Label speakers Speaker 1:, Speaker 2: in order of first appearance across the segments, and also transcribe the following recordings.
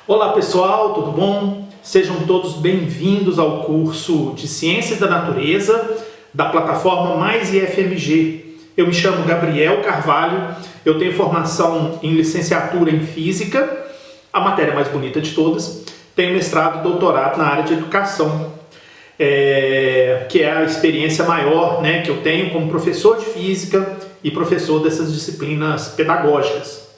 Speaker 1: Olá pessoal, tudo bom? Sejam todos bem-vindos ao curso de Ciências da Natureza da plataforma Mais IFMG. Eu me chamo Gabriel Carvalho, eu tenho formação em licenciatura em Física, a matéria mais bonita de todas, tenho mestrado e doutorado na área de Educação, que é a experiência maior, que eu tenho como professor de Física e professor dessas disciplinas pedagógicas.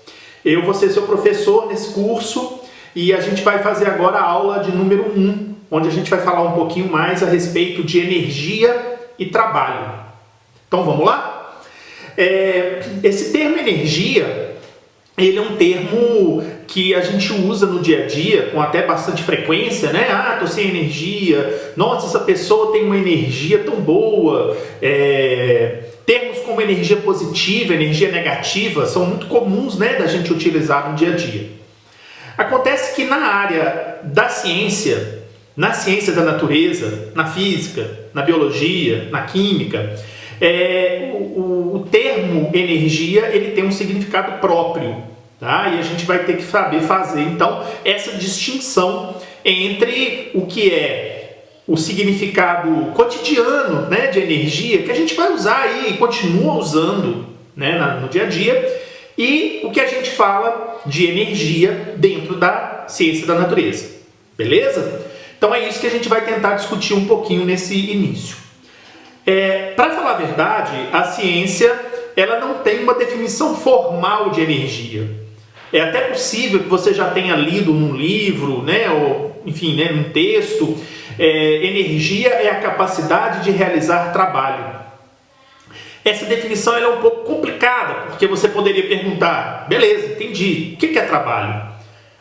Speaker 1: Eu vou ser seu professor nesse curso e a gente vai fazer agora a aula de número 1, onde a gente vai falar um pouquinho mais a respeito de energia e trabalho. Então vamos lá? Esse termo energia, ele é um termo que a gente usa no dia a dia com até bastante frequência, tô sem energia, nossa, essa pessoa tem uma energia tão boa. Termos como energia positiva, energia negativa são muito comuns, da gente utilizar no dia a dia. Acontece que na área da ciência, na ciência da natureza, na física, na biologia, na química, o termo energia ele tem um significado próprio, tá? E a gente vai ter que saber fazer então essa distinção entre o que é o significado cotidiano, de energia, que a gente vai usar aí e continua usando, no dia a dia, e o que a gente fala de energia dentro da ciência da natureza. Beleza? Então é isso que a gente vai tentar discutir um pouquinho nesse início. Para falar a verdade, a ciência ela não tem uma definição formal de energia. É até possível que você já tenha lido num livro, ou enfim, num texto. Energia é a capacidade de realizar trabalho. Essa definição ela é um pouco complicada, porque você poderia perguntar, beleza, entendi, o que é trabalho?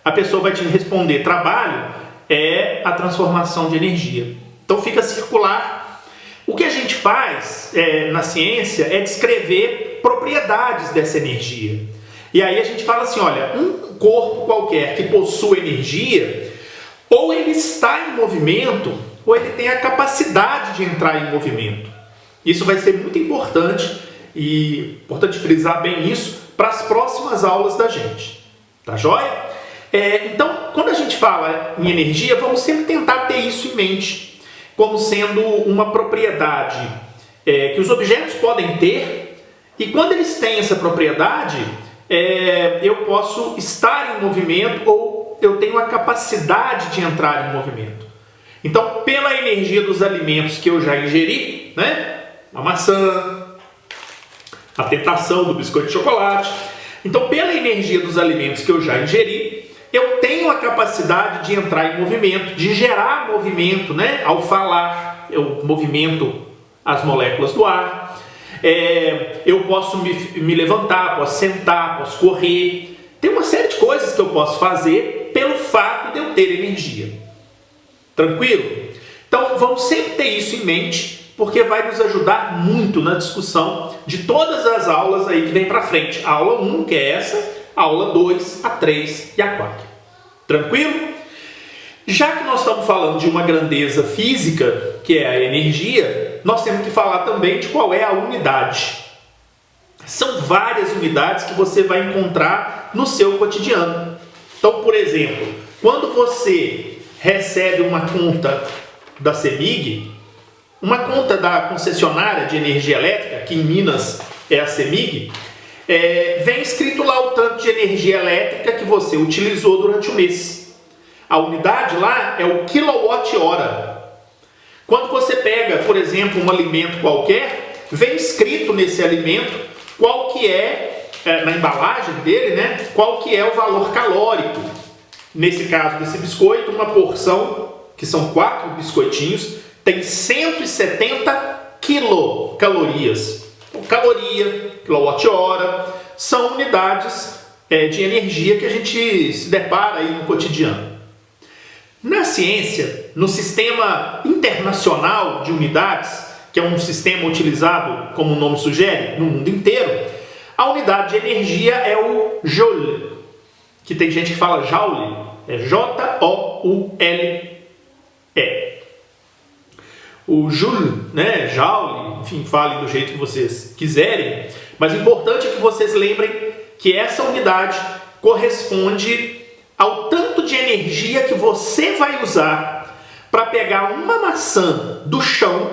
Speaker 1: A pessoa vai te responder, trabalho é a transformação de energia. Então fica circular. O que a gente faz na ciência é descrever propriedades dessa energia. E aí a gente fala assim, olha, um corpo qualquer que possui energia, ou ele está em movimento, ou ele tem a capacidade de entrar em movimento. Isso vai ser muito importante, e importante frisar bem isso, para as próximas aulas da gente. Tá joia? Então, quando a gente fala em energia, vamos sempre tentar ter isso em mente, como sendo uma propriedade que os objetos podem ter, e quando eles têm essa propriedade, eu posso estar em movimento ou eu tenho a capacidade de entrar em movimento. Então, pela energia dos alimentos que eu já ingeri, a maçã, a tentação do biscoito de chocolate. Então, pela energia dos alimentos que eu já ingeri, eu tenho a capacidade de entrar em movimento, de gerar movimento, Ao falar, eu movimento as moléculas do ar. Eu posso me levantar, posso sentar, posso correr. Tem uma série de coisas que eu posso fazer pelo fato de eu ter energia. Tranquilo? Então, vamos sempre ter isso em mente, porque vai nos ajudar muito na discussão de todas as aulas aí que vem para frente. A aula 1, que é essa, a aula 2, a 3 e a 4. Tranquilo? Já que nós estamos falando de uma grandeza física, que é a energia, nós temos que falar também de qual é a unidade. São várias unidades que você vai encontrar no seu cotidiano. Então, por exemplo, quando você recebe uma conta da CEMIG, uma conta da concessionária de energia elétrica, que em Minas é a CEMIG, vem escrito lá o tanto de energia elétrica que você utilizou durante o mês. A unidade lá é o quilowatt-hora. Quando você pega, por exemplo, um alimento qualquer, vem escrito nesse alimento qual que na embalagem dele, qual que é o valor calórico. Nesse caso desse biscoito, uma porção, que são 4 biscoitinhos, tem 170 quilocalorias. Então, caloria, quilowatt-hora, são unidades de energia que a gente se depara aí no cotidiano. Na ciência, no sistema internacional de unidades, que é um sistema utilizado, como o nome sugere, no mundo inteiro, a unidade de energia é o joule, que tem gente que fala joule, é J-O-U-L-E. O joule, joule, enfim, falem do jeito que vocês quiserem, mas o importante é que vocês lembrem que essa unidade corresponde ao tanto de energia que você vai usar para pegar uma maçã do chão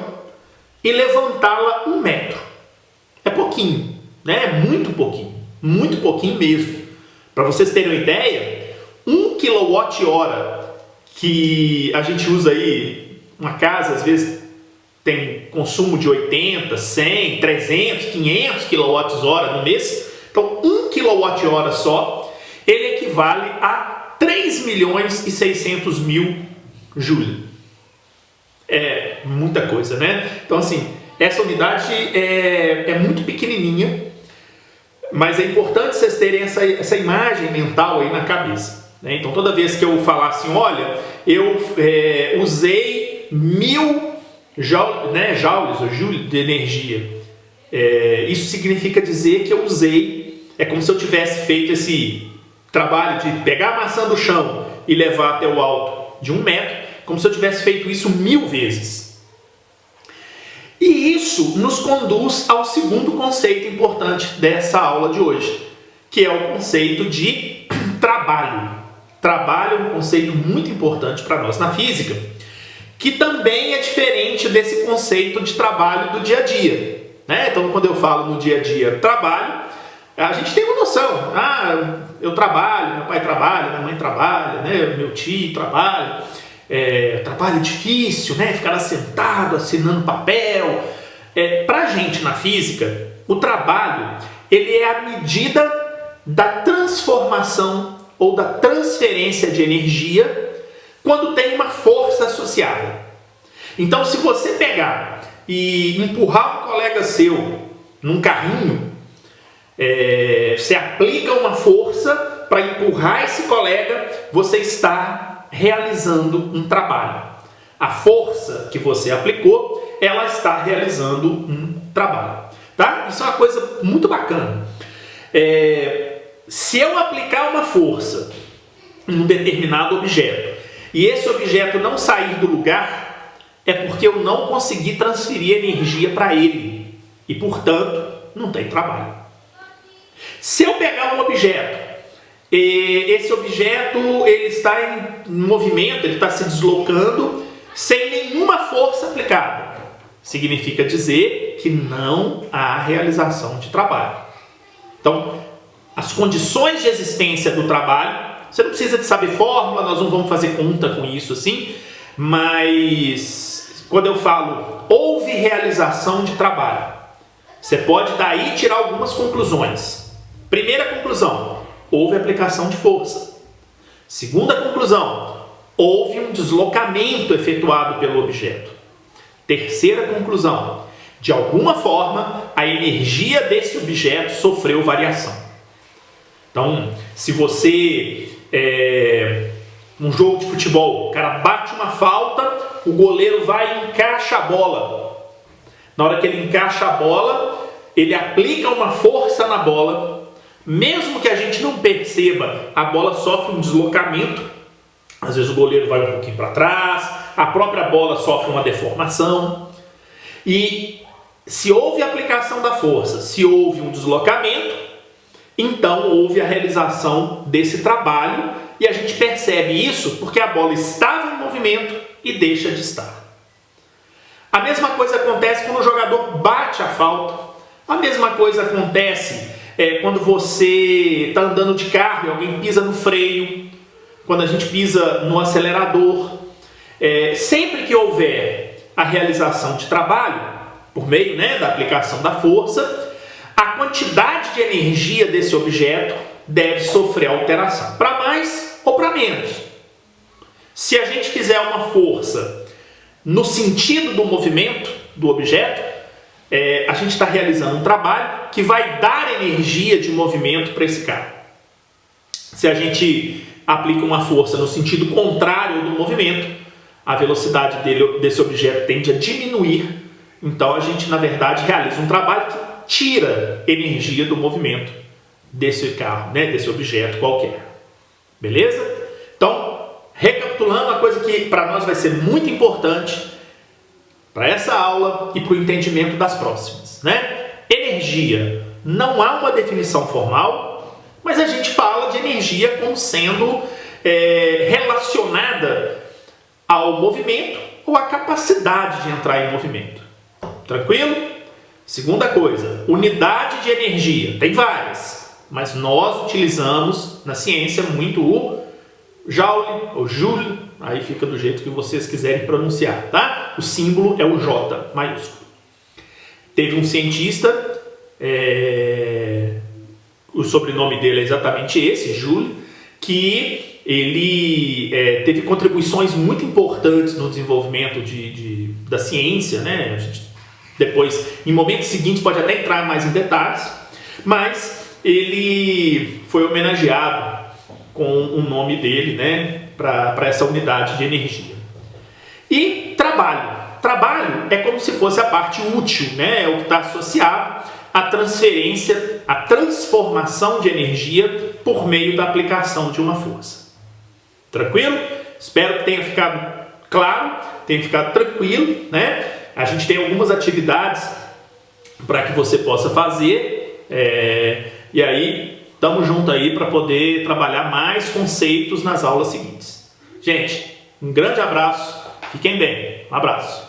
Speaker 1: e levantá-la 1 metro. É pouquinho, né? É muito pouquinho mesmo. Para vocês terem uma ideia, 1 kWh que a gente usa aí, uma casa às vezes tem consumo de 80, 100, 300, 500 kWh no mês. Então, 1 kWh só, ele equivale a 3.600.000 joules. É muita coisa, né? Então, assim, essa unidade é muito pequenininha, mas é importante vocês terem essa imagem mental aí na cabeça, né? Então, toda vez que eu falar assim, olha, eu usei 1.000 joules ou joules de energia, isso significa dizer que eu usei, é como se eu tivesse feito esse trabalho de pegar a maçã do chão e levar até o alto de 1 metro, como se eu tivesse feito isso 1000 vezes. E isso nos conduz ao segundo conceito importante dessa aula de hoje, que é o conceito de trabalho. Trabalho é um conceito muito importante para nós na física, que também é diferente desse conceito de trabalho do dia a dia, né? Então, quando eu falo no dia a dia trabalho, a gente tem uma noção. Eu trabalho, meu pai trabalha, minha mãe trabalha, né? Meu tio trabalha. Trabalho difícil, né? Ficar lá sentado, assinando papel. Para a gente na física, o trabalho ele é a medida da transformação ou da transferência de energia quando tem uma força associada. Então, se você pegar e empurrar um colega seu num carrinho, você aplica uma força para empurrar esse colega, você está realizando um trabalho. A força que você aplicou, ela está realizando um trabalho. Tá? Isso é uma coisa muito bacana. Se eu aplicar uma força em um determinado objeto e esse objeto não sair do lugar, é porque eu não consegui transferir energia para ele e, portanto, não tem trabalho. Se eu pegar um objeto, esse objeto ele está em movimento, ele está se deslocando sem nenhuma força aplicada, significa dizer que não há realização de trabalho. Então, as condições de existência do trabalho, você não precisa de saber fórmula, nós não vamos fazer conta com isso assim, mas quando eu falo houve realização de trabalho, você pode daí tirar algumas conclusões. Primeira conclusão, houve aplicação de força. Segunda conclusão, houve um deslocamento efetuado pelo objeto. Terceira conclusão, de alguma forma a energia desse objeto sofreu variação. Então, se você um jogo de futebol, o cara bate uma falta, o goleiro vai e encaixa a bola. Na hora que ele encaixa a bola, ele aplica uma força na bola. Mesmo que a gente não perceba, a bola sofre um deslocamento. Às vezes o goleiro vai um pouquinho para trás, a própria bola sofre uma deformação. E se houve aplicação da força, se houve um deslocamento, então houve a realização desse trabalho e a gente percebe isso porque a bola estava em movimento e deixa de estar. A mesma coisa acontece quando o jogador bate a falta. A mesma coisa acontece quando você está andando de carro e alguém pisa no freio, quando a gente pisa no acelerador. Sempre que houver a realização de trabalho, por meio da aplicação da força, a quantidade de energia desse objeto deve sofrer alteração, para mais ou para menos. Se a gente fizer uma força no sentido do movimento do objeto, a gente está realizando um trabalho que vai dar energia de movimento para esse carro. Se a gente aplica uma força no sentido contrário do movimento, a velocidade desse objeto tende a diminuir. Então a gente, na verdade, realiza um trabalho que tira energia do movimento desse carro, desse objeto qualquer. Beleza? Então, recapitulando, uma coisa que para nós vai ser muito importante para essa aula e para o entendimento das próximas, Energia. Não há uma definição formal, mas a gente fala de energia como sendo relacionada ao movimento ou à capacidade de entrar em movimento. Tranquilo? Segunda coisa, unidade de energia. Tem várias, mas nós utilizamos na ciência muito o Joule ou Joule, aí fica do jeito que vocês quiserem pronunciar, tá? O símbolo é o J maiúsculo. Teve um cientista, o sobrenome dele é exatamente esse, Joule, que ele teve contribuições muito importantes no desenvolvimento da ciência, né? A gente, depois, em momentos seguintes, pode até entrar mais em detalhes, mas ele foi homenageado com o nome dele, né, para essa unidade de energia. E trabalho. Trabalho é como se fosse a parte útil, né? É o que está associado à transferência, à transformação de energia por meio da aplicação de uma força. Tranquilo? Espero que tenha ficado claro, tenha ficado tranquilo, né? A gente tem algumas atividades para que você possa fazer, e aí estamos juntos aí para poder trabalhar mais conceitos nas aulas seguintes. Gente, um grande abraço, fiquem bem, um abraço.